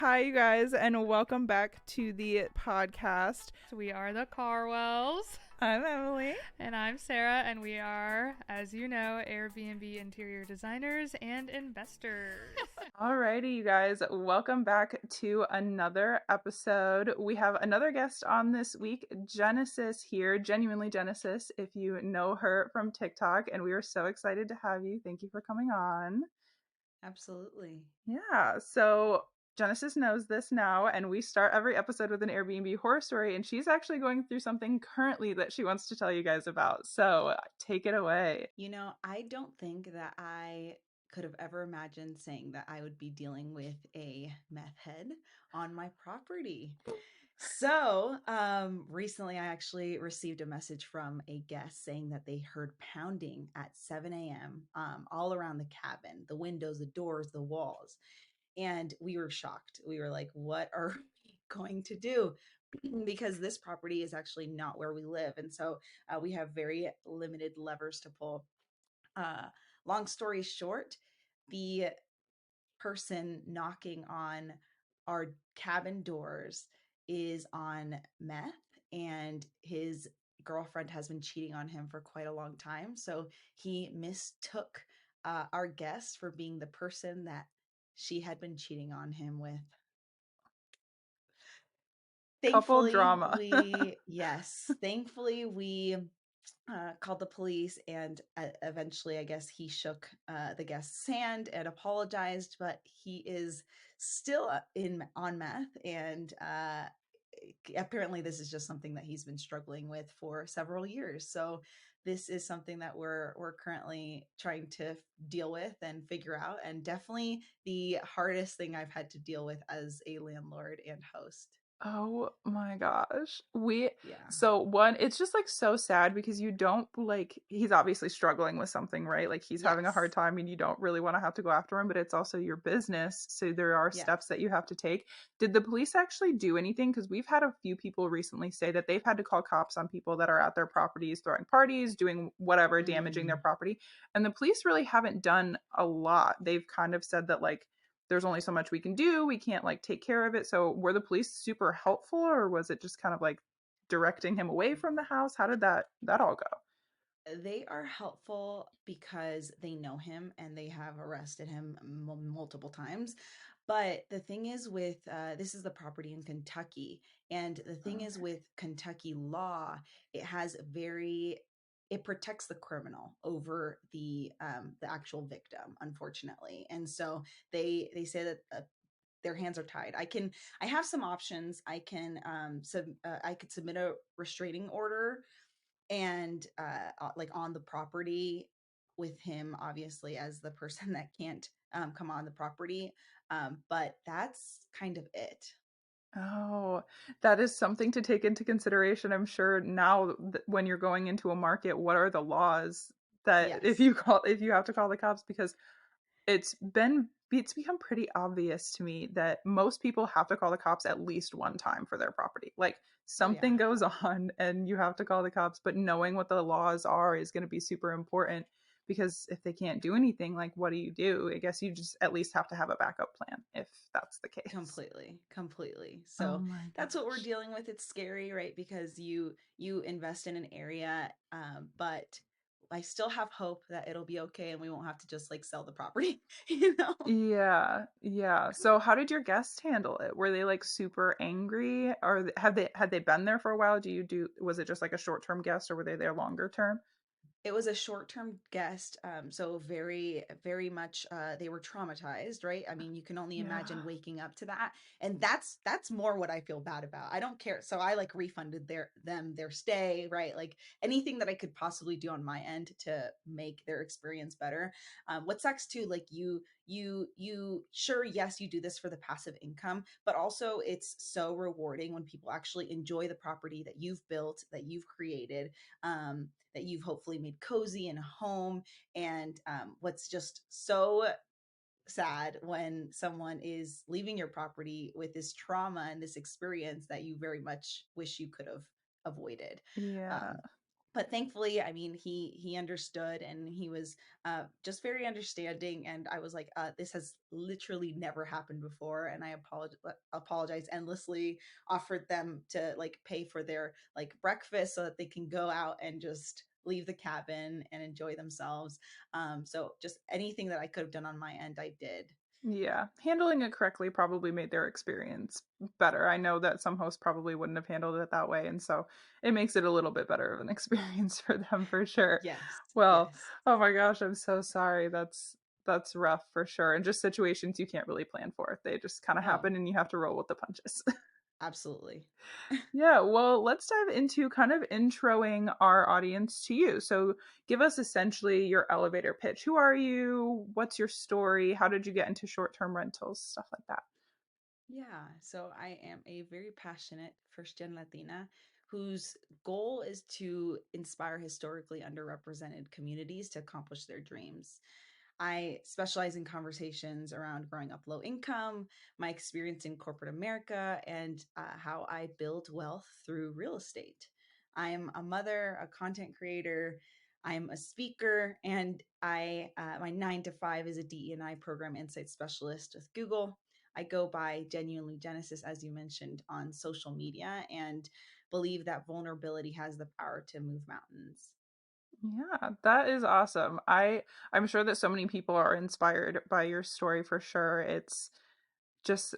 Hi, you guys, and welcome back to the podcast. We are the Carwells. I'm Emily. And I'm Sarah, and we are, as you know, Airbnb interior designers and investors. Alrighty, you guys, welcome back to another episode. We have another guest on this week, Genesis here, Genuinely Genesis, if you know her from TikTok, and we are so excited to have you. Thank you for coming on. Absolutely. Yeah, so Genesis knows this now, and we start every episode with an Airbnb horror story, and she's actually going through something currently that she wants to tell you guys about. So take it away. I don't think that I could have ever imagined saying that I would be dealing with a meth head on my property. So, recently I actually received a message from a guest saying that they heard pounding at 7 a.m. All around the cabin, the windows, the doors, the walls. And we were shocked. We were like, what are we going to do? Because this property is actually not where we live. And so we have very limited levers to pull. Uh, Long story short, the person knocking on our cabin doors is on meth, and his girlfriend has been cheating on him for quite a long time. So he mistook our guest for being the person that she had been cheating on him with. Couple Thankfully, drama. we called the police, and eventually, I guess he shook the guest's hand and apologized, but he is still in on meth, and apparently, this is just something that he's been struggling with for several years. So, this is something that we're currently trying to deal with and figure out, and definitely the hardest thing I've had to deal with as a landlord and host. Oh my gosh. Yeah. So one, it's just like so sad because you don't he's obviously struggling with something, right? Like he's having a hard Yes. time and you don't really want to have to go after him, but it's also your business. So there are Yeah. steps that you have to take. Did the police actually do anything? Because we've had a few people recently say that they've had to call cops on people that are at their properties throwing parties, doing whatever, damaging their Mm. property. And the police really haven't done a lot. They've kind of said that there's only so much we can do. We can't take care of it. So were the police super helpful, or was it just kind of directing him away from the house? How did that all go? They are helpful because they know him and they have arrested him multiple times. But the thing is, with this is the property in Kentucky, and the thing is Okay. with Kentucky law, it has it protects the criminal over the actual victim, unfortunately. And so they say that their hands are tied. I have some options. I could submit a restraining order and like on the property with him, obviously, as the person that can't come on the property. But that's kind of it. Oh, that is something to take into consideration. I'm sure now when you're going into a market, what are the laws that Yes. if you have to call the cops? Because it's become pretty obvious to me that most people have to call the cops at least one time for their property. Like Oh yeah. something goes on and you have to call the cops, but knowing what the laws are is going to be super important because if they can't do anything, what do you do? I guess you just at least have to have a backup plan if that's the case. Completely. Oh So my that's what we're gosh. dealing with. It's scary, right? Because you invest in an area, but I still have hope that it'll be okay and we won't have to just like sell the property, you know? Yeah, yeah. So how did your guests handle it? Were they super angry, or had they been there for a while? Was it just like a short-term guest, or were they there longer term? It was a short-term guest, so very, very much they were traumatized, right? I mean, you can only Yeah. imagine waking up to that, and that's more what I feel bad about. I don't care, so I like refunded their stay, right? Like anything that I could possibly do on my end to make their experience better. What sucks too, like you sure, yes, you do this for the passive income, but also it's so rewarding when people actually enjoy the property that you've built, that you've created, that you've hopefully made cozy in a home. And what's just so sad when someone is leaving your property with this trauma and this experience that you very much wish you could have avoided. Yeah. Um, but thankfully, I mean, he understood, and he was just very understanding. And I was like, this has literally never happened before, and I apologize endlessly. Offered them to like pay for their like breakfast so that they can go out and just leave the cabin and enjoy themselves. So just anything that I could have done on my end, I did. Yeah, handling it correctly probably made their experience better. I know that some hosts probably wouldn't have handled it that way, and so it makes it a little bit better of an experience for them for sure. Yes, Well, yes, oh my gosh, I'm so sorry. That's rough for sure. And just situations you can't really plan for. They just kind of oh, happen and you have to roll with the punches. absolutely. Yeah, well, let's dive into kind of introing our audience to you. So, give us essentially your elevator pitch. Who are you? What's your story? How did you get into short-term rentals? Stuff like that. Yeah, so I am a very passionate first gen Latina whose goal is to inspire historically underrepresented communities to accomplish their dreams. I specialize in conversations around growing up low income, my experience in corporate America, and how I build wealth through real estate. I'm a mother, a content creator. I'm a speaker, and my 9 to 5 is a DE&I program insight specialist with Google. I go by GenuinelyGenesis, as you mentioned, on social media, and believe that vulnerability has the power to move mountains. Yeah, that is awesome. I'm sure that so many people are inspired by your story for sure. It's just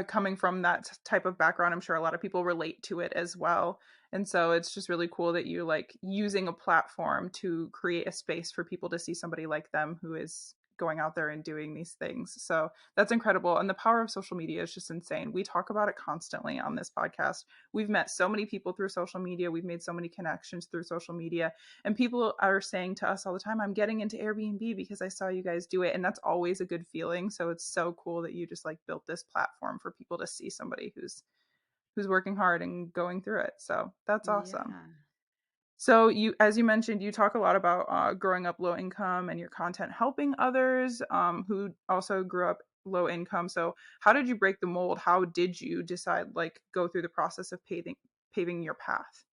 coming from that type of background, I'm sure a lot of people relate to it as well. And so it's just really cool that you like using a platform to create a space for people to see somebody like them who is going out there and doing these things. So that's incredible. And the power of social media is just insane. We talk about it constantly on this podcast. We've met so many people through social media. We've made so many connections through social media. And people are saying to us all the time, I'm getting into Airbnb because I saw you guys do it. And that's always a good feeling. So it's so cool that you just like built this platform for people to see somebody who's working hard and going through it. So that's awesome. Yeah. So you, as you mentioned, you talk a lot about growing up low income and your content helping others who also grew up low income. So how did you break the mold? How did you decide, like, go through the process of paving your path?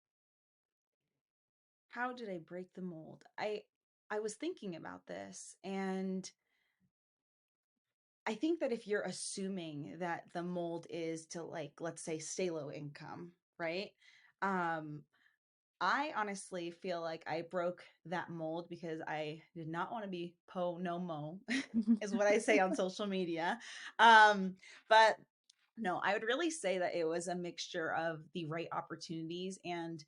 How did I break the mold? I was thinking about this, and I think that if you're assuming that the mold is to like let's say stay low income, right? Um I honestly feel like I broke that mold because I did not want to be po no mo, is what I say on social media. But no, I would really say that it was a mixture of the right opportunities and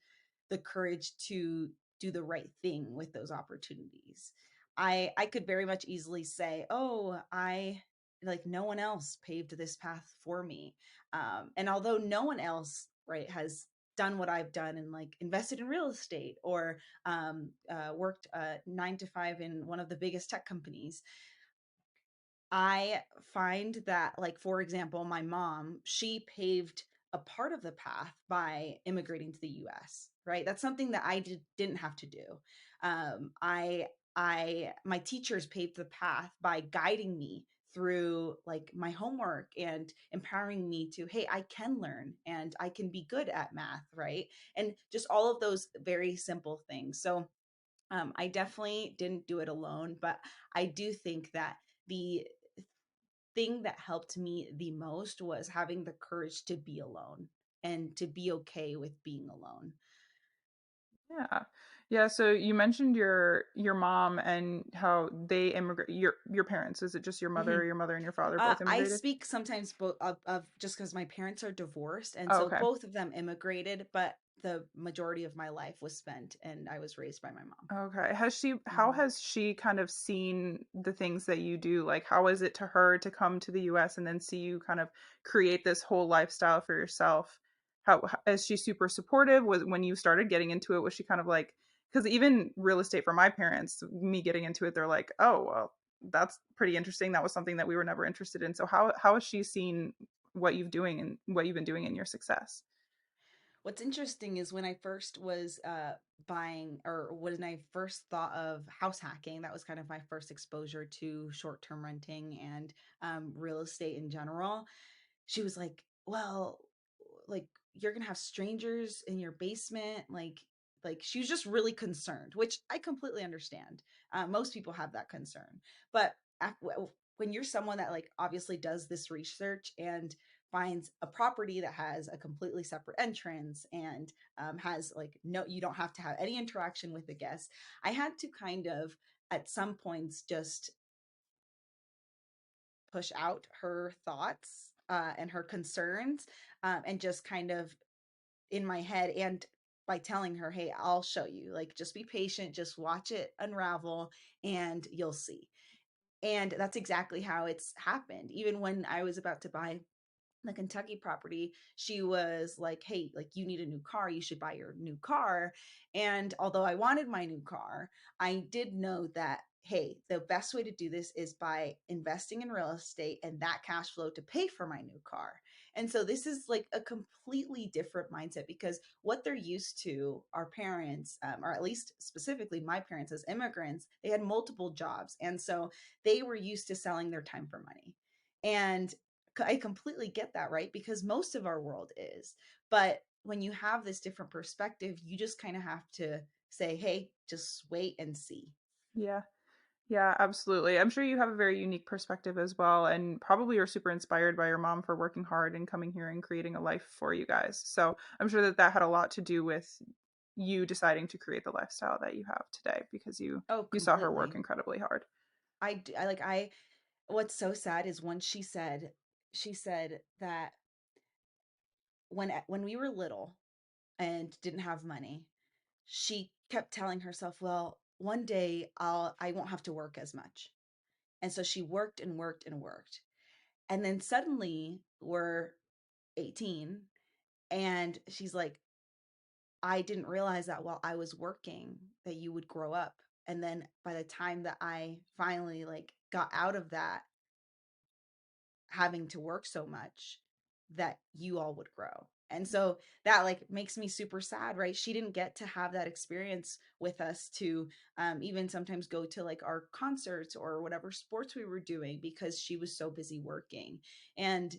the courage to do the right thing with those opportunities. I could very much easily say, "Oh, I like no one else paved this path for me." And although no one else, right, has done what I've done and like invested in real estate or worked 9 to 5 in one of the biggest tech companies, I find that, like, for example, my mom, she paved a part of the path by immigrating to the US, right? That's something that didn't have to do. My teachers paved the path by guiding me through like my homework and empowering me to, hey, I can learn and I can be good at math, right? And just all of those very simple things. So I definitely didn't do it alone, but I do think that the thing that helped me the most was having the courage to be alone and to be okay with being alone. Yeah. Yeah, so you mentioned your mom and how they immigrate your parents. Is it just Mhm. your mother and your father both I immigrated? speak sometimes both of just because my parents are divorced, and Oh, so okay. both of them immigrated, but the majority of my life was spent, and I was raised by my mom. Okay. How Mhm. has she kind of seen the things that you do? Like, how is it to her to come to the US and then see you kind of create this whole lifestyle for yourself? Is she super supportive? Was when you started getting into it, was she kind of like, because even real estate for my parents, me getting into it, they're like, oh, well, that's pretty interesting. That was something that we were never interested in. So how has she seen what you've doing and what you've been doing in your success? What's interesting is when I first was buying, or when I first thought of house hacking, that was kind of my first exposure to short term renting and real estate in general. She was like, well, like, you're gonna have strangers in your basement, like like she was just really concerned, which I completely understand. Most people have that concern, but when you're someone that like obviously does this research and finds a property that has a completely separate entrance and has like no, you don't have to have any interaction with the guests. I had to kind of at some points just push out her thoughts and her concerns, and just kind of in my head, and by telling her, hey, I'll show you, like just be patient, just watch it unravel and you'll see. And that's exactly how it's happened. Even when I was about to buy the Kentucky property, she was like, hey, like you need a new car, you should buy your new car. And although I wanted my new car, I did know that, hey, the best way to do this is by investing in real estate and that cash flow to pay for my new car. And so this is like a completely different mindset, because what they're used to, our parents, or at least specifically my parents as immigrants, they had multiple jobs. And so they were used to selling their time for money. And I completely get that, right? Because most of our world is. But when you have this different perspective, you just kind of have to say, hey, just wait and see. Yeah. Yeah, absolutely. I'm sure you have a very unique perspective as well, and probably you're super inspired by your mom for working hard and coming here and creating a life for you guys. So I'm sure that that had a lot to do with you deciding to create the lifestyle that you have today because Oh, you saw her work completely. incredibly hard. I like, I, what's so sad is when she said that when we were little and didn't have money, she kept telling herself, well, one day I won't have to work as much. And so she worked and worked and worked. And then suddenly we're 18 and she's like, I didn't realize that while I was working that you would grow up. And then by the time that I finally like got out of that, having to work so much, that you all would grow. And so that like makes me super sad, right? She didn't get to have that experience with us to even sometimes go to like our concerts or whatever sports we were doing because she was so busy working. And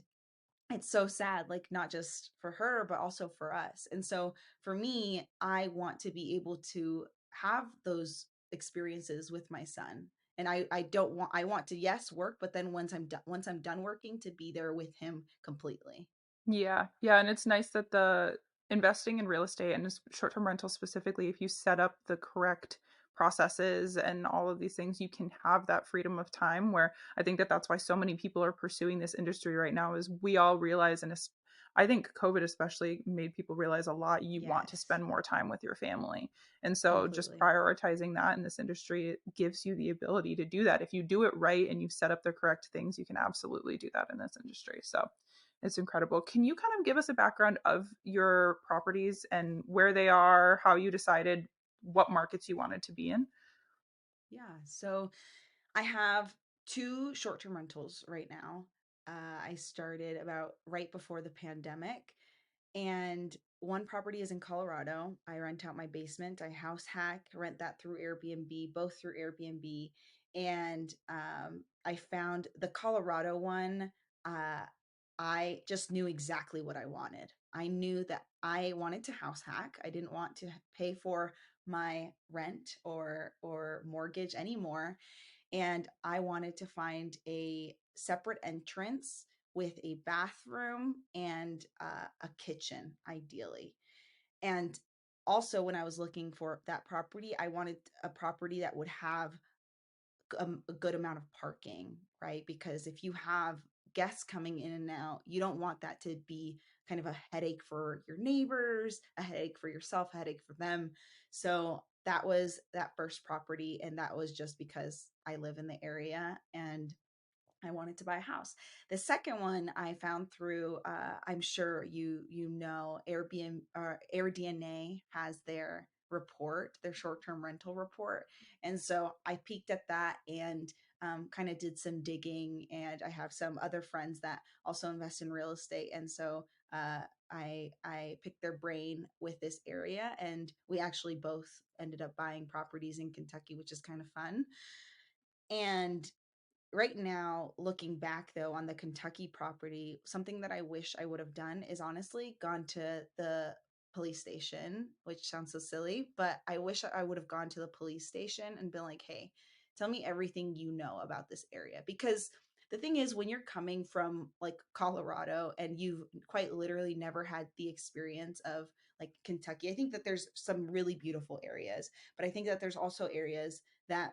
it's so sad, like not just for her but also for us. And so for me, I want to be able to have those experiences with my son. And I don't want, I want to, yes, work, but then once I'm done working, to be there with him completely. Yeah. Yeah. And it's nice that the investing in real estate and short term rental specifically, if you set up the correct processes and all of these things, you can have that freedom of time where I think that that's why so many people are pursuing this industry right now is we all realize, and I think COVID especially made people realize a lot, you want to Yes, spend more time with your family. And so just completely. prioritizing that in this industry, it gives you the ability to do that. If you do it right and you set up the correct things, you can absolutely do that in this industry. So it's incredible. Can you kind of give us a background of your properties and where they are, how you decided what markets you wanted to be in? Yeah. So I have two short-term rentals right now. I started about right before the pandemic, and one property is in Colorado. I rent out my basement. I house hack, rent that through Airbnb, both through Airbnb. And I found the Colorado one. Uh, I just knew exactly what I wanted. I knew that I wanted to house hack. I didn't want to pay for my rent or mortgage anymore, and I wanted to find a separate entrance with a bathroom and a kitchen, ideally. And also, when I was looking for that property, I wanted a property that would have a good amount of parking, right? Because if you have guests coming in and out, you don't want that to be kind of a headache for your neighbors, a headache for yourself, a headache for them. So that was that first property. And that was just because I live in the area and I wanted to buy a house. The second one I found through, I'm sure you know, Airbnb or AirDNA has their report, their short term rental report, and so I peeked at that and kind of did some digging. And I have some other friends that also invest in real estate, and so I picked their brain with this area, and we actually both ended up buying properties in Kentucky, which is kind of fun. And right now, looking back though on the Kentucky property, something that I wish I would have done is honestly gone to the police station, which sounds so silly, but I wish I would have gone to the police station and been like, hey, tell me everything you know about this area. Because the thing is, when you're coming from like Colorado and you've quite literally never had the experience of like Kentucky, I think that there's some really beautiful areas, but I think that there's also areas that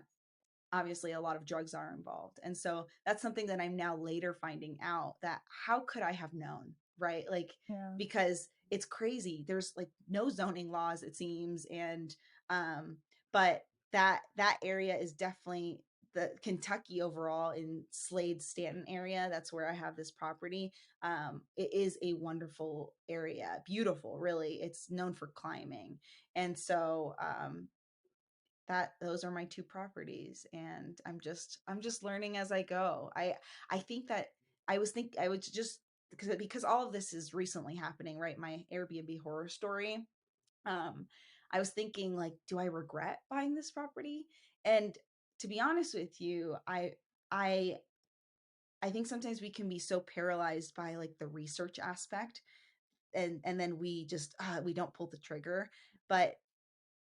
obviously a lot of drugs are involved. And so that's something that I'm now later finding out, that how could I have known, right? Like, Yeah. because it's crazy. There's like no zoning laws, it seems. And but that area is definitely the Kentucky overall, in Slade Stanton area. That's where I have this property. It is a wonderful area, beautiful, really. It's known for climbing. And so that those are my two properties, and I'm just learning as I go. I think that I was just, because all of this is recently happening, right? My Airbnb horror story. um I was thinking, like, do I regret buying this property? And to be honest with you, I I think sometimes we can be so paralyzed by like the research aspect, and then we just we don't pull the trigger. But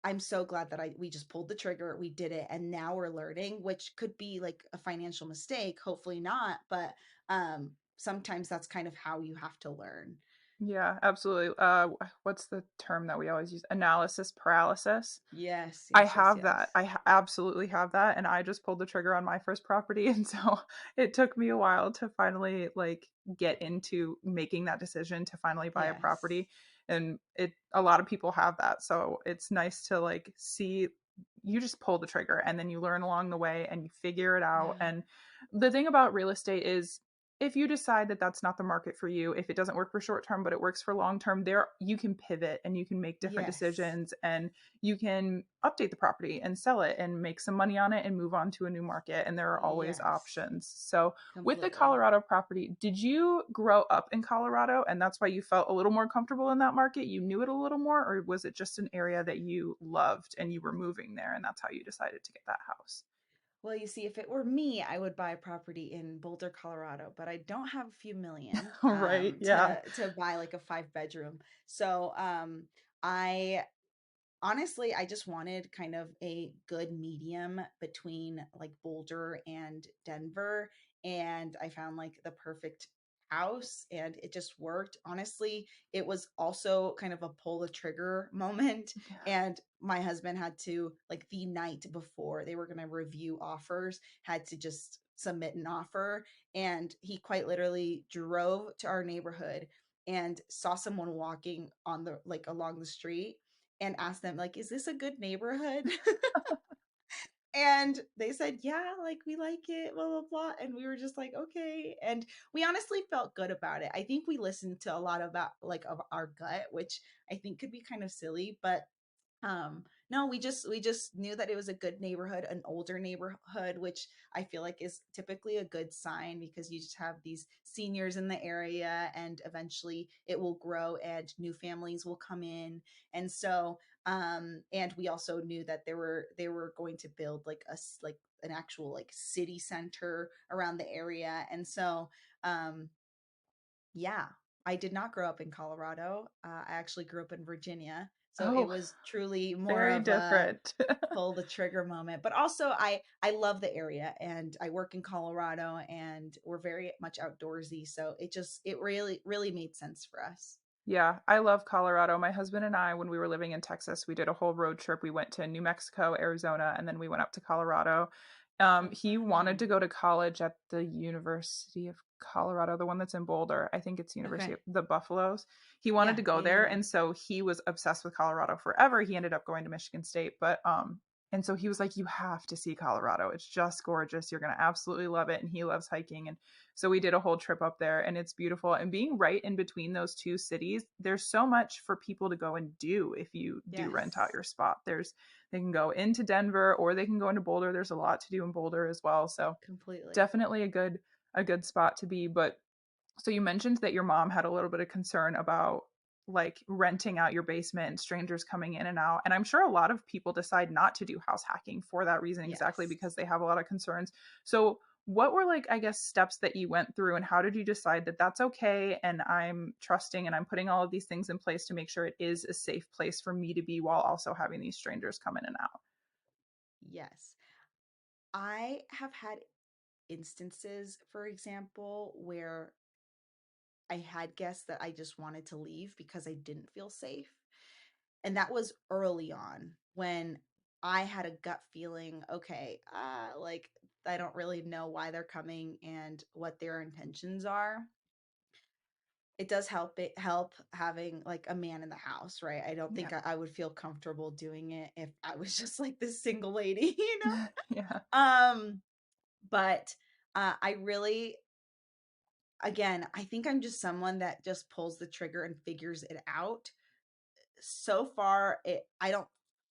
I'm so glad that we just pulled the trigger, we did it, and now we're learning, which could be like a financial mistake, hopefully not, but sometimes that's kind of how you have to learn. Yeah, absolutely. What's the term that we always use? Analysis paralysis. Yes, I yes, yes, have that. yes. Absolutely have that. And I just pulled the trigger on my first property. And so it took me a while to finally like get into making that decision to finally buy a Yes. property. And a lot of people have that. So it's nice to like see you just pull the trigger and then you learn along the way and you figure it out. Yeah. And the thing about real estate is if you decide that that's not the market for you, if it doesn't work for short term but it works for long term, there you can pivot and you can make different Yes. decisions, and you can update the property and sell it and make some money on it and move on to a new market, and there are always Yes. options. So with the Completely. Colorado property, did you grow up in Colorado and that's why you felt a little more comfortable in that market, you knew it a little more, or was it just an area that you loved and you were moving there and that's how you decided to get that house? Well, you see, if it were me, I would buy a property in Boulder, Colorado, but I don't have a few million Right, yeah. to buy like a 5 bedroom. So I honestly, I just wanted kind of a good medium between like Boulder and Denver. And I found like the perfect house and it just worked. Honestly, it was also kind of a pull the trigger moment. Yeah. And my husband had to, like, the night before they were going to review offers, had to just submit an offer. And he quite literally drove to our neighborhood and saw someone walking on the, like, along the street, and asked them, like, is this a good neighborhood? And they said, yeah, like, we like it, blah blah blah. And we were just like, okay. And we honestly felt good about it. I think we listened to a lot about like of our gut, which I think could be kind of silly, but no, we just knew that it was a good neighborhood, an older neighborhood, which I feel like is typically a good sign, because you just have these seniors in the area and eventually it will grow and new families will come in. And so and we also knew that they were going to build like like an actual like city center around the area. And so um yeah, I did not grow up in Colorado. I actually grew up in Virginia. So it Oh, was truly more very of a different. pull the trigger moment. But also I love the area and I work in Colorado and we're very much outdoorsy. So it really made sense for us. Yeah, I love Colorado. My husband and I, when we were living in Texas, we did a whole road trip. We went to New Mexico, Arizona, and then we went up to Colorado. Oh, He wanted fun. to go to college at the University of Colorado, the one that's in Boulder. I think it's University Okay. of the Buffaloes. He wanted Yeah, to go yeah, yeah, there, yeah. and so he was obsessed with Colorado forever. He ended up going to Michigan State, but and so he was like, "You have to see Colorado. It's just gorgeous. You're gonna absolutely love it." And he loves hiking, and so we did a whole trip up there and it's beautiful. And being right in between those two cities, there's so much for people to go and do if you do rent out Yes, your spot. They can go into Denver or they can go into Boulder. There's a lot to do in Boulder as well. So completely. definitely a good spot to be. But so you mentioned that your mom had a little bit of concern about like renting out your basement and strangers coming in and out. And I'm sure a lot of people decide not to do house hacking for that reason, exactly Yes. because they have a lot of concerns. So what were like, I guess, steps that you went through, and how did you decide that that's okay and I'm trusting and I'm putting all of these things in place to make sure it is a safe place for me to be while also having these strangers come in and out? Yes. I have had instances, for example, where I had guests that I just wanted to leave because I didn't feel safe. And that was early on when I had a gut feeling, okay, like I don't really know why they're coming and what their intentions are. It does help having like a man in the house, right? I don't Yeah. think I would feel comfortable doing it if I was just like this single lady, Yeah. but I really, again, I think I'm just someone that just pulls the trigger and figures it out. So far, I don't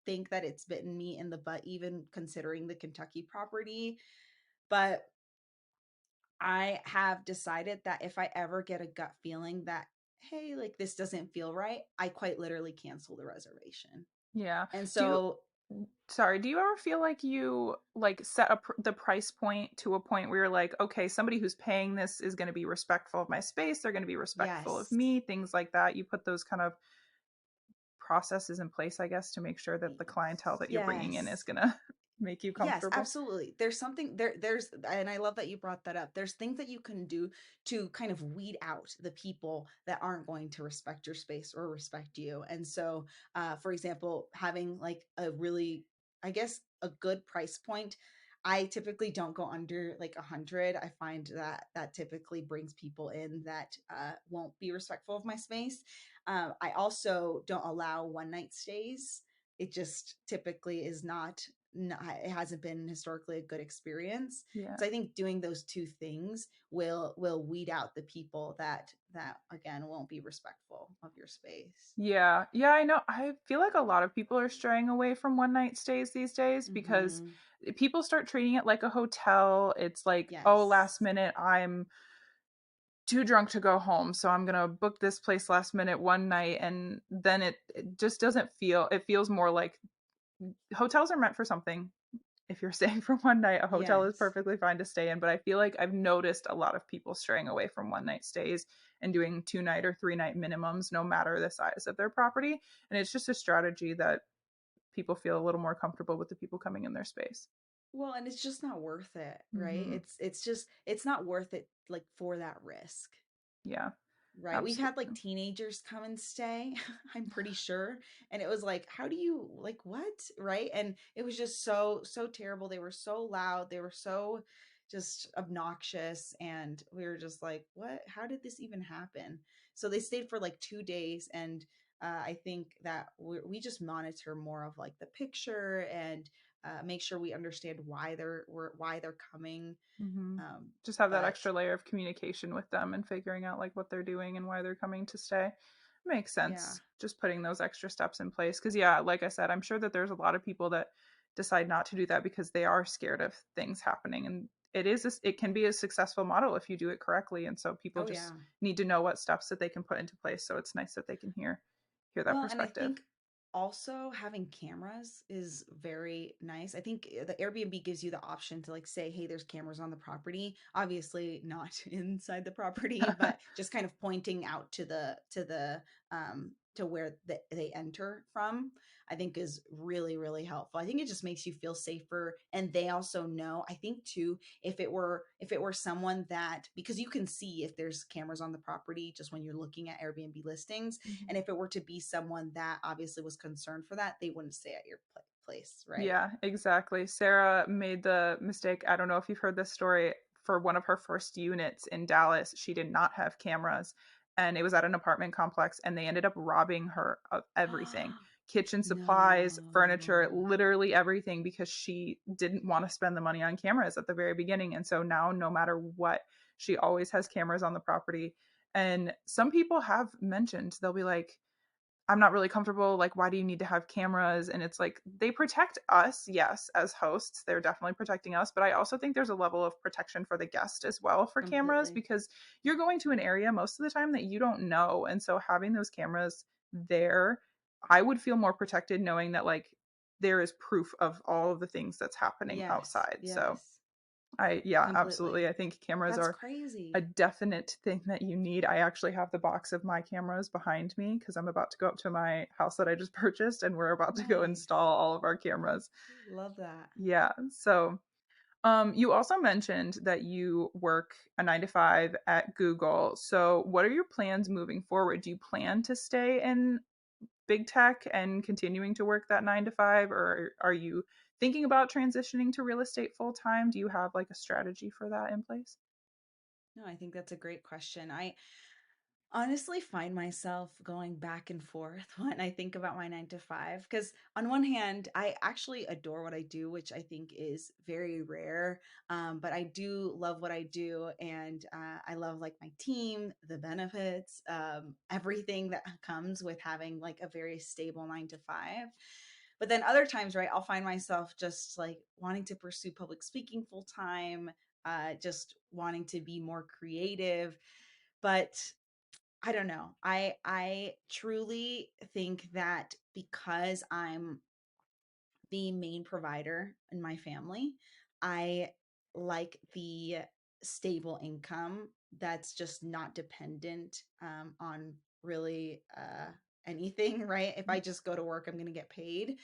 think that it's bitten me in the butt, even considering the Kentucky property. But I have decided that if I ever get a gut feeling that, hey, like this doesn't feel right, I quite literally cancel the reservation. Yeah. And Do you so, Sorry, do you ever feel like you like set up the price point to a point where you're like, okay, somebody who's paying this is going to be respectful of my space, they're going to be respectful of yes, me, things like that. You put those kind of processes in place, I guess, to make sure that the clientele that you're bringing in is yes. going to make you Yes, comfortable. absolutely. There's something there's and I love that you brought that up. There's things that you can do to kind of weed out the people that aren't going to respect your space or respect you. And so for example, having like a really, I guess, a good price point. I typically don't go under like 100. I find that that typically brings people in that won't be respectful of my space. I also don't allow one night stays. It just typically is not, it hasn't been historically a good experience. Yeah. So I think doing those two things will weed out the people that again won't be respectful of your space. Yeah. Yeah, I know. I feel like a lot of people are straying away from one night stays these days because Mm-hmm. people start treating it like a hotel. It's like, oh, last Yes. minute, I'm too drunk to go home, so I'm gonna book this place last minute one night, and then it just doesn't feel. It feels more like hotels are meant for something. If you're staying for one night, a hotel is Yes. perfectly fine to stay in. But I feel like I've noticed a lot of people straying away from one night stays and doing 2 night or 3 night minimums, no matter the size of their property. And it's just a strategy that people feel a little more comfortable with the people coming in their space. Well, and it's just not worth it, right? Mm-hmm. It's just it's not worth it like for that risk. Yeah, Right. We've had like absolutely. teenagers come and stay, I'm pretty sure. And it was like, how do you like what? Right. And it was just so terrible. They were so loud. They were so just obnoxious. And we were just like, what? How did this even happen? So they stayed for like 2 days. And I think that we just monitor more of like the picture and make sure we understand why they're coming. Mm-hmm. Um, Just have that but extra layer of communication with them and figuring out like what they're doing and why they're coming to stay. Makes yeah. sense. Just putting those extra steps in place. Because, yeah, like I said, I'm sure that there's a lot of people that decide not to do that because they are scared of things happening. And it can be a successful model if you do it correctly. And so people Oh, just yeah. need to know what steps that they can put into place. So it's nice that they can hear that Well, and I perspective. think also having cameras is very nice. I think the Airbnb gives you the option to like say, hey, there's cameras on the property. Obviously not inside the property, but just kind of pointing out to where they enter from, I think is really, really helpful. I think it just makes you feel safer. And they also know, I think too, if it were someone that, because you can see if there's cameras on the property just when you're looking at Airbnb listings, Mhm. and if it were to be someone that obviously was concerned for that, they wouldn't stay at your place, right? Yeah, exactly. Sarah made the mistake. I don't know if you've heard this story. For one of her first units in Dallas, she did not have cameras, and it was at an apartment complex, and they ended up robbing her of everything: kitchen supplies, furniture, No. literally everything, because she didn't want to spend the money on cameras at the very beginning. And so now, no matter what, she always has cameras on the property. And some people have mentioned, they'll be like, I'm not really comfortable. Like, why do you need to have cameras? And it's like, they protect us, yes, as hosts. They're definitely protecting us. But I also think there's a level of protection for the guest as well for cameras, Completely. because you're going to an area most of the time that you don't know. And so having those cameras there, I would feel more protected knowing that, like, there is proof of all of the things that's happening Yes. outside. So Yes. Yeah, absolutely. completely. I think cameras That's are a crazy. definite thing that you need. I actually have the box of my cameras behind me because I'm about to go up to my house that I just purchased and we're about to go Nice. install all of our cameras. Love that. Yeah. So, you also mentioned that you work a 9 to 5 at Google. So, what are your plans moving forward? Do you plan to stay in big tech and continuing to work that 9 to 5, or are you thinking about transitioning to real estate full time? Do you have like a strategy for that in place? No, I think that's a great question. I honestly find myself going back and forth when I think about my 9 to 5. Because, on one hand, I actually adore what I do, which I think is very rare. But I do love what I do. And I love like my team, the benefits, everything that comes with having like a very stable 9 to 5. But then other times, right, I'll find myself just like wanting to pursue public speaking full time, just wanting to be more creative. But I don't know. I truly think that because I'm the main provider in my family, I like the stable income that's just not dependent on really anything, right? If I just go to work, I'm going to get paid.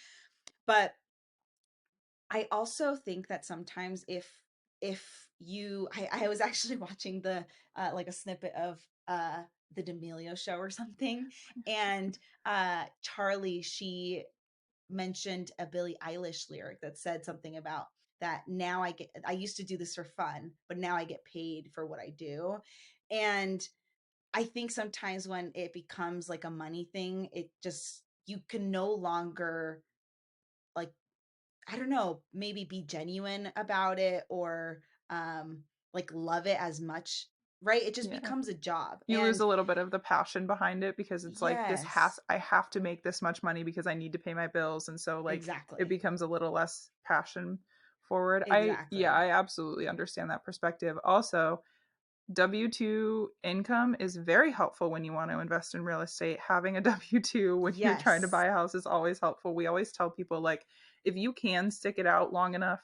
But I also think that sometimes if you I was actually watching the like a snippet of the D'Amelio show or something, and Charlie, she mentioned a Billie Eilish lyric that said something about that now I used to do this for fun, but now I get paid for what I do. And I think sometimes when it becomes like a money thing, it just you can no longer like I don't know, maybe be genuine about it or um like love it as much, right? It just Yeah. becomes a job. You lose And a little bit of the passion behind it because it's like yes, I have to make this much money because I need to pay my bills, and so like it exactly. becomes a little less passion forward. Yeah, Exactly. I absolutely understand that perspective. Also, W2 income is very helpful when you want to invest in real estate. Having a W2 when you're trying to Yes. buy a house is always helpful. We always tell people, like, if you can stick it out long enough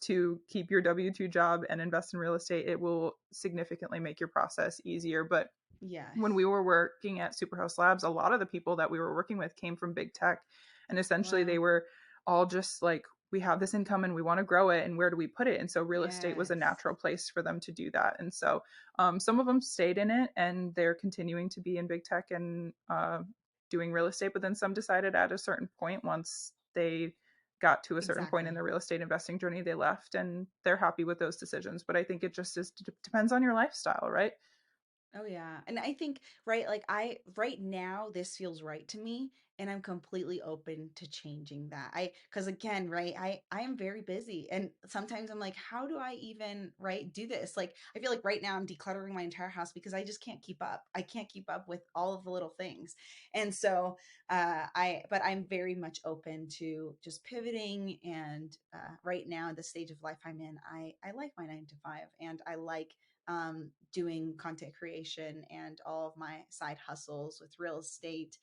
to keep your W2 job and invest in real estate, it will significantly make your process easier. But when Yes. we were working at Superhouse Labs, a lot of the people that we were working with came from big tech. And essentially, they Wow. were all just like, we have this income and we want to grow it. And where do we put it? And so, real estate was a Yes. natural place for them to do that. And so, some of them stayed in it and they're continuing to be in big tech and doing real estate. But then some decided at a certain point, once they got to a certain point in Exactly. their real estate investing journey, they left and they're happy with those decisions. But I think it just depends on your lifestyle, right? Oh yeah. And I think right like I right now this feels right to me and I'm completely open to changing that. I cuz again, right? I am very busy and sometimes I'm like how do I even right do this? Like I feel like right now I'm decluttering my entire house because I just can't keep up. I can't keep up with all of the little things. And so I but I'm very much open to just pivoting and right now the stage of life I'm in, I like my 9 to 5 and I like doing content creation and all of my side hustles with real estate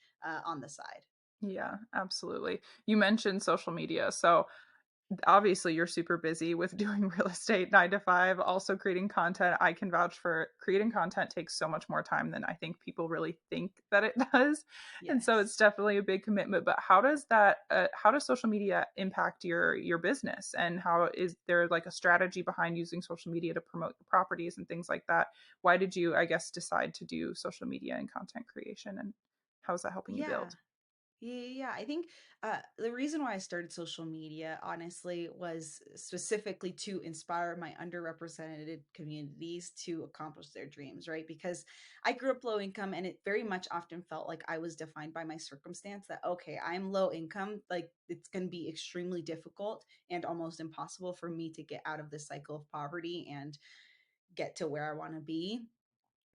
on the side. Yeah, absolutely. You mentioned social media. So obviously you're super busy with doing real estate 9 to 5, also creating content. I can vouch for creating content takes so much more time than I think people really think that it does. And so Yes. it's definitely a big commitment. But how does social media impact your business? And how is there like a strategy behind using social media to promote your properties and things like that? Why did you, I guess, decide to do social media and content creation? And how is that helping you Yeah. build? Yeah, I think the reason why I started social media, honestly, was specifically to inspire my underrepresented communities to accomplish their dreams, right? Because I grew up low income and it very much often felt like I was defined by my circumstance that, okay, I'm low income, like it's going to be extremely difficult and almost impossible for me to get out of this cycle of poverty and get to where I want to be.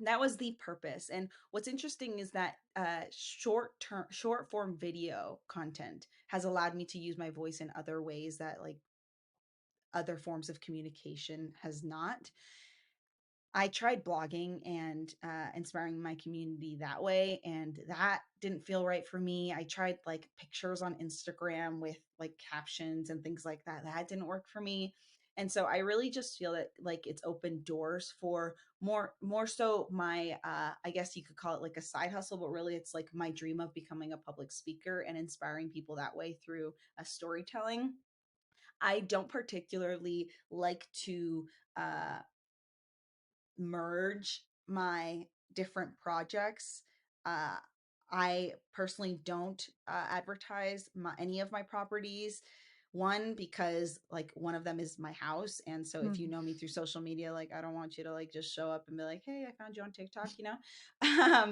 That was the purpose. And what's interesting is that short form video content has allowed me to use my voice in other ways that like other forms of communication has not. I tried blogging and inspiring my community that way, and that didn't feel right for me. I tried like pictures on Instagram with like captions and things like that. That didn't work for me. And so I really just feel that like it's opened doors for more so my I guess you could call it like a side hustle, but really it's like my dream of becoming a public speaker and inspiring people that way through a storytelling. I don't particularly like to uh merge my different projects. Uh, I personally don't advertise any of my properties. One, because like one of them is my house. And so if you Mhm. know me through social media, like I don't want you to like just show up and be like, hey, I found you on TikTok, you know?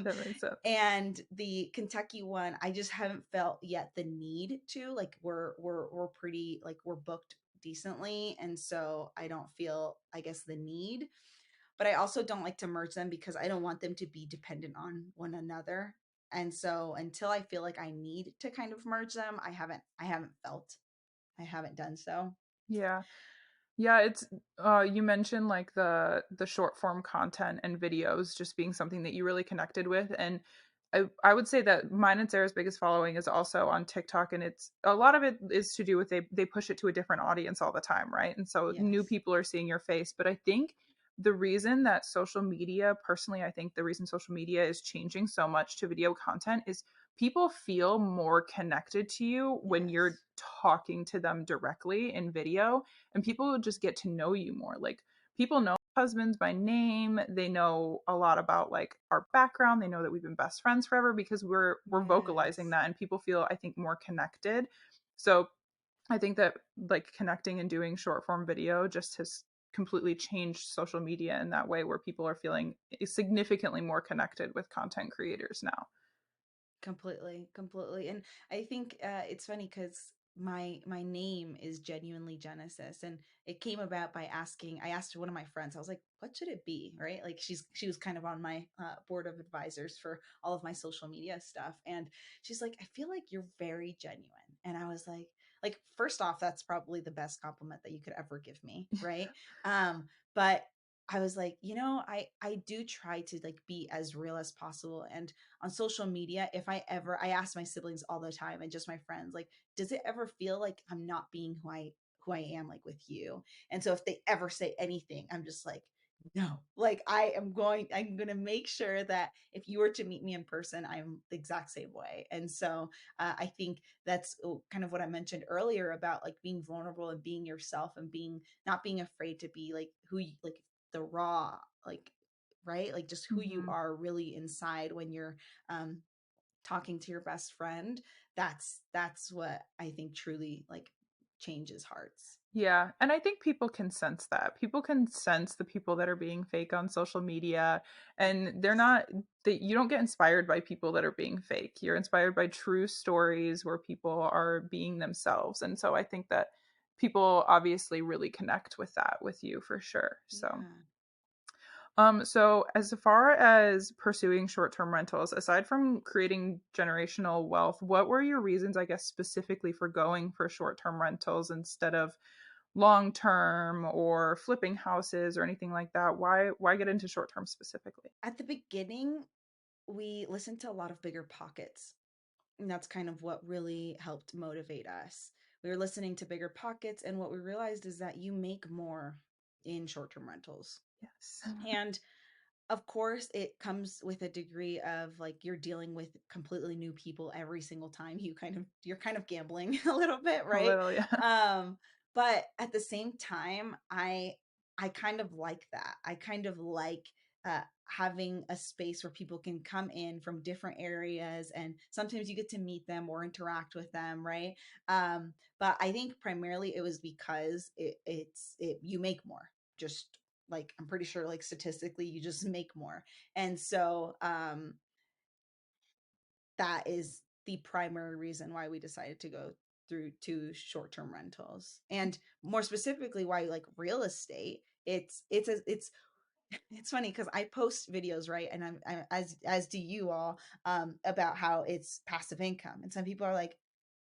That makes sense. And the Kentucky one, I just haven't felt yet the need to. Like we're pretty like we're booked decently. And so I don't feel, I guess, the need, but I also don't like to merge them because I don't want them to be dependent on one another. And so until I feel like I need to kind of merge them, I haven't done so. Yeah. Yeah, it's you mentioned like the short form content and videos just being something that you really connected with, and I would say that mine and Sarah's biggest following is also on TikTok, and it's a lot of it is to do with they push it to a different audience all the time, right? And so new Yes. people are seeing your face, but I think the reason that social media, personally, I think the reason social media is changing so much to video content is people feel more connected to you when you're Yes. talking to them directly in video, and people just get to know you more. Like people know husbands by name, they know a lot about like our background, they know that we've been best friends forever because we're vocalizing Yes. that, and people feel, I think, more connected. So I think that like connecting and doing short form video just has completely changed social media in that way, where people are feeling significantly more connected with content creators now. Completely, completely. And I think it's funny because my name is Genuinely Genesis, and it came about by asking. I asked one of my friends. I was like, "What should it be?" Right? Like she was kind of on my board of advisors for all of my social media stuff, and she's like, "I feel like you're very genuine," and I was like first off, that's probably the best compliment that you could ever give me, right? But I was like, I do try to like be as real as possible, and on social media, if I ask my siblings all the time and just my friends, like, does it ever feel like I'm not being who I am like with you? And so if they ever say anything, I'm just like, no, like I'm going to make sure that if you were to meet me in person, I'm the exact same way. And so I think that's kind of what I mentioned earlier about like being vulnerable and being yourself and being not being afraid to be like who you like the raw, like, right, like just who you Mm-hmm. are really inside when you're um talking to your best friend. That's what I think truly like changes hearts. Yeah, and I think people can sense that. People can sense the people that are being fake on social media, and they're Yes. not that you don't get inspired by people that are being fake. You're inspired by true stories where people are being themselves. And so I think that people obviously really connect with that with you for sure. So Yeah. so as far as pursuing short-term rentals, aside from creating generational wealth, what were your reasons, I guess, specifically for going for short-term rentals instead of long term or flipping houses or anything like that? Why get into short term specifically? At the beginning, we listened to a lot of Bigger Pockets, and that's kind of what really helped motivate us. We were listening to Bigger Pockets, and what we realized is that you make more in short-term rentals. Yes. And of course, it comes with a degree of like you're dealing with completely new people every single time. You're kind of gambling a little bit, A right? little, yeah. um but at the same time, I kind of like that. I kind of like having a space where people can come in from different areas, and sometimes you get to meet them or interact with them, right? But I think primarily it was because you make more, just like I'm pretty sure like statistically you just make more. And so that is the primary reason why we decided to go through to short-term rentals, and more specifically why like real estate. It's funny because I post videos, right, and I'm as do you all, about how it's passive income, and some people are like,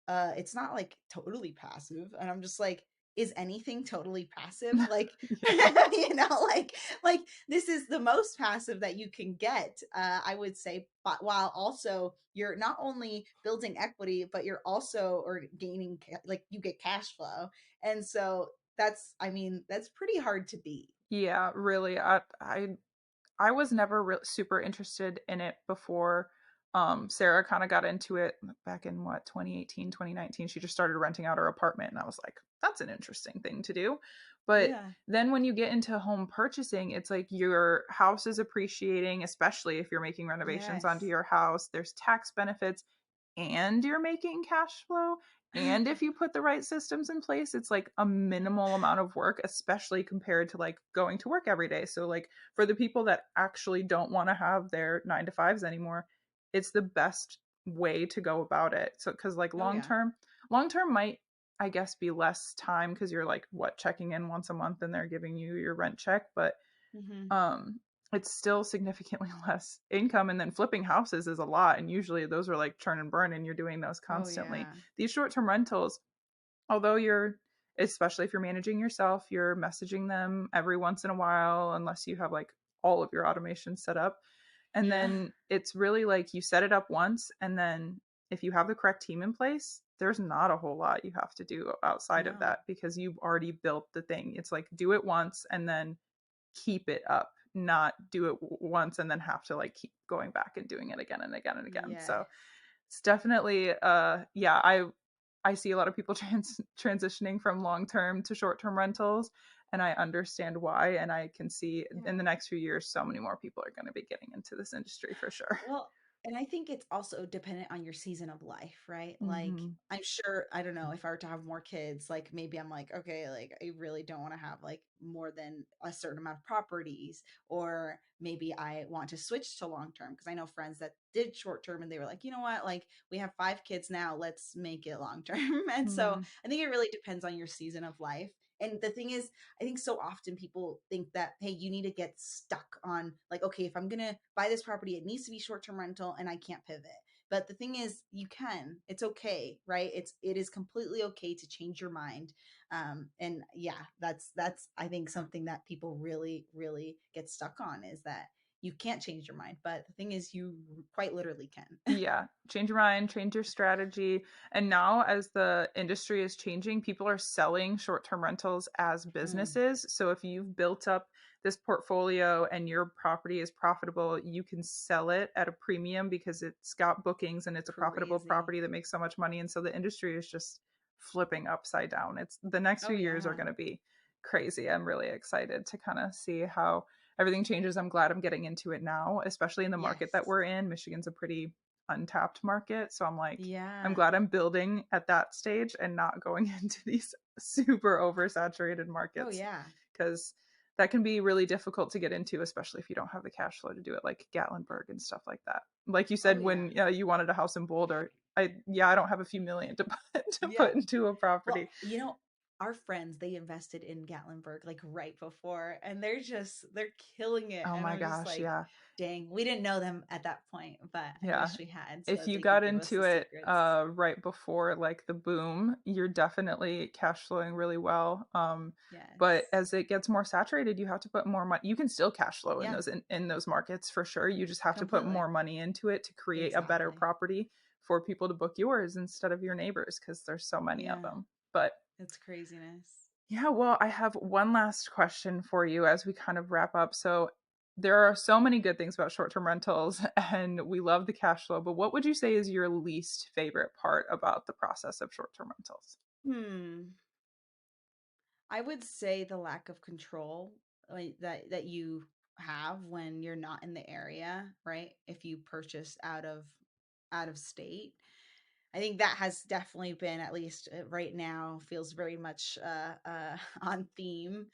it's not like totally passive, and I'm just like, is anything totally passive? Like, Yeah. like this is the most passive that you can get, I would say, but while also you're not only building equity, but you're also or gaining like you get cash flow, and so I mean, that's pretty hard to beat. Yeah, really. I was never super interested in it before Sarah kind of got into it back in what, 2018, 2019. She just started renting out her apartment, and I was like, that's an interesting thing to do. But Yeah. then when you get into home purchasing, it's like your house is appreciating, especially if you're making renovations onto Yes. your house. There's tax benefits, and you're making cash flow. And if you put the right systems in place, it's like a minimal amount of work, especially compared to like going to work every day. So, like, for the people that actually don't want to have their 9 to 5s anymore, it's the best way to go about it. So, because like Oh yeah. long term might, I guess, be less time because you're like, what, checking in once a month and they're giving you your rent check. But Hmm. um it's still significantly less income, and then flipping houses is a lot, and usually those are like churn and burn and you're doing those Oh constantly. yeah. These short-term rentals, although you're, especially if you're managing yourself, you're messaging them every once in a while unless you have like all of your automation set up, and Yeah. then it's really like you set it up once, and then if you have the correct team in place, there's not a whole lot you have to do outside of No. that because you've already built the thing. It's like do it once and then keep it up, not do it once and then have to like keep going back and doing it again and again and again. Yeah. So it's definitely yeah, I see a lot of people transitioning from long term to short term rentals, and I understand why, and I can see in Yeah. the next few years so many more people are going to be getting into this industry for sure. Well, and I think it's also dependent on your season of life, right? Like, Hmm. I'm sure, I don't know, if I were to have more kids, like maybe I'm like, okay, like I really don't want to have like more than a certain amount of properties, or maybe I want to switch to long term because I know friends that did short term and they were like, you know what, like we have 5 kids now, let's make it long term. And so Hmm. I think it really depends on your season of life. And the thing is, I think so often people think that, hey, you need to get stuck on like, okay, if I'm going to buy this property, it needs to be short term rental and I can't pivot. But the thing is, you can. It's okay, right? It is completely okay to change your mind. And yeah, that's I think something that people really get stuck on is that you can't change your mind. But the thing is, you quite literally can. Yeah, change your mind, change your strategy. And now, as the industry is changing, people are selling short term rentals as Mm, businesses. So, if you've built up this portfolio and your property is profitable, you can sell it at a premium because it's got bookings and it's a profitable crazy. property that makes so much money. And so, the industry is just flipping upside down. It's the next Oh few years are yeah. going to be crazy. I'm really excited to kind of see how everything changes. I'm glad I'm getting into it now, especially in the market that Yes. we're in. Michigan's a pretty untapped market. So I'm like, I'm Yeah. glad I'm building at that stage and not going into these super oversaturated Oh markets yeah. because that can be really difficult to get into, especially if you don't have the cash flow to do it, like Gatlinburg and stuff like that. Like you Oh said, yeah. when you wanted a house in Boulder, I don't have a few million to to Yeah. put into a Well, property. our friends, they invested in Gatlinburg like right before, and they're killing it. Oh And my I'm just gosh, like, yeah. dang, we didn't know them at that point, but I Yeah. wish we had so If that you they could got give us into the it secrets. right before like the boom, you're definitely cash flowing really well. But Yes. as it gets more saturated, you have to put more money. You can still cash flow Yeah, in those markets for sure. You just have to put completely. more money into it to create a better Exactly. property for people to book yours instead of your neighbors because there's so many of Yeah, them. But it's craziness. yeah, well, I have one last question for you as we kind of wrap up. So, there are so many good things about short term rentals, and we love the cash flow. But what would you say is your least favorite part about the process of short term rentals? Hmm. I would say the lack of control that you have when you're not in the area, right? If you purchase out of state, I think that has definitely been, at least right now, feels very much on theme.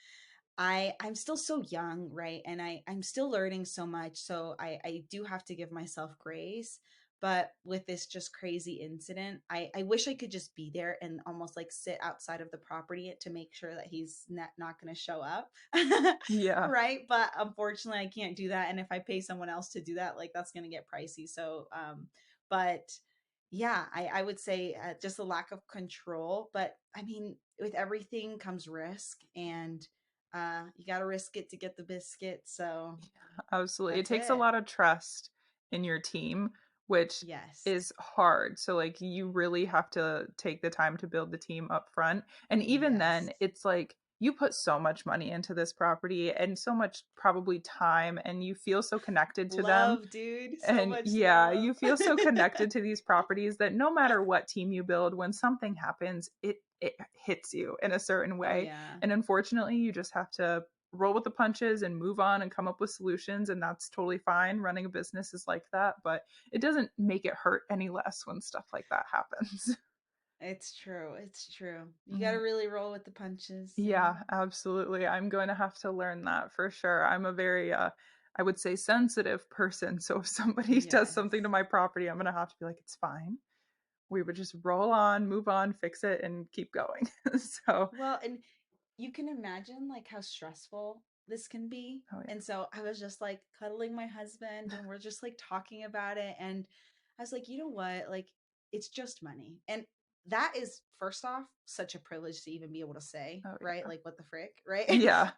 I'm still so young, right? And I'm still learning so much. So I do have to give myself grace. But with this just crazy incident, I wish I could just be there and almost like sit outside of the property to make sure that he's not going to show up. Yeah, Right. But unfortunately, I can't do that. And if I pay someone else to do that, like that's going to get pricey. So, but yeah, I would say just a lack of control. But I mean, with everything comes risk, and you got to risk it to get the biscuit. So absolutely. It that's takes a it. lot of trust in your team, which Yes. is hard. So, like, you really have to take the time to build the team up front. And even then, Yes. it's like you put so much money into this property and so much probably time, and you feel so connected to them. Love, dude. So And much yeah, love. you feel so connected to these properties that no matter what team you build, when something happens, it hits you in a certain Oh way. yeah. And unfortunately, you just have to roll with the punches and move on and come up with solutions, and that's totally fine. Running a business is like that, but it doesn't make it hurt any less when stuff like that happens. It's true. It's true. You got to Mm. really roll with the punches. Yeah, absolutely. I'm going to have to learn that for sure. I'm a very I would say sensitive person. So if somebody does Yes. something to my property, I'm going to have to be like, it's fine. We would just roll on, move on, fix it, and keep going. So, Well, and you can imagine like how stressful this can be. oh And so I was just like cuddling my husband and we're just like talking about it. And I was like, you know what? Like, it's just money. And that is, first off, such a privilege to even be able to say, yeah, oh right? Like, what the frick, right? yeah.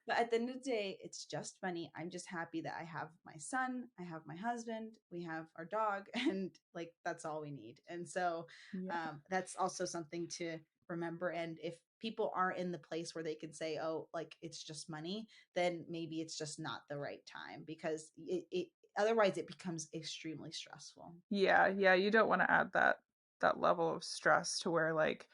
But at the end of the day, it's just money. I'm just happy that I have my son, I have my husband, we have our dog, and like that's all we need. And so Yeah. that's also something to remember. And if people aren't in the place where they can say, oh, like it's just money, then maybe it's just not the right time, because it otherwise it becomes extremely stressful. Yeah, yeah, you don't want to add that level of stress to where like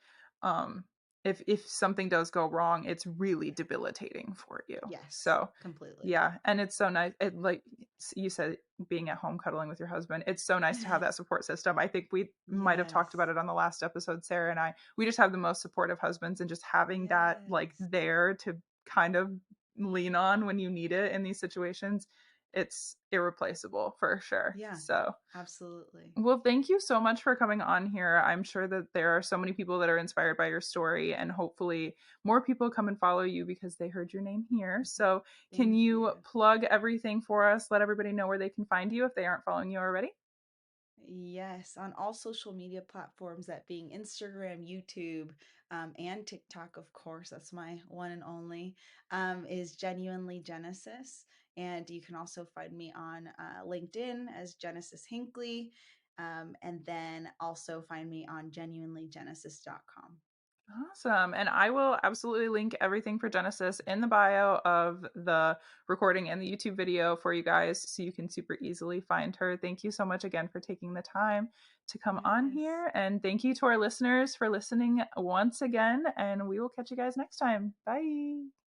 um if something does go wrong, it's really debilitating for you. Yes, So, completely. yeah, and it's so nice. It like you said, being at home cuddling with your husband. It's so nice to have that support system. I think we might have talked about Yes. it on the last episode, Sarah and I. We just have the most supportive husbands, and just having that like Yes. there to kind of lean on when you need it in these situations, it's irreplaceable for sure. Yeah, So, absolutely. well, thank you so much for coming on here. I'm sure that there are so many people that are inspired by your story, and hopefully more people come and follow you because they heard your name here. So, can Thank you you. plug everything for us? Let everybody know where they can find you if they aren't following you already. Yes, on all social media platforms, that being Instagram, YouTube, and TikTok, of course. That's my one and only, is Genuinely Genesis. And you can also find me on LinkedIn as Genesis Hinckley. And then also find me on genuinelygenesis.com. Awesome. And I will absolutely link everything for Genesis in the bio of the recording and the YouTube video for you guys so you can super easily find her. Thank you so much again for taking the time to come on Yes. here. And thank you to our listeners for listening once again. And we will catch you guys next time. Bye.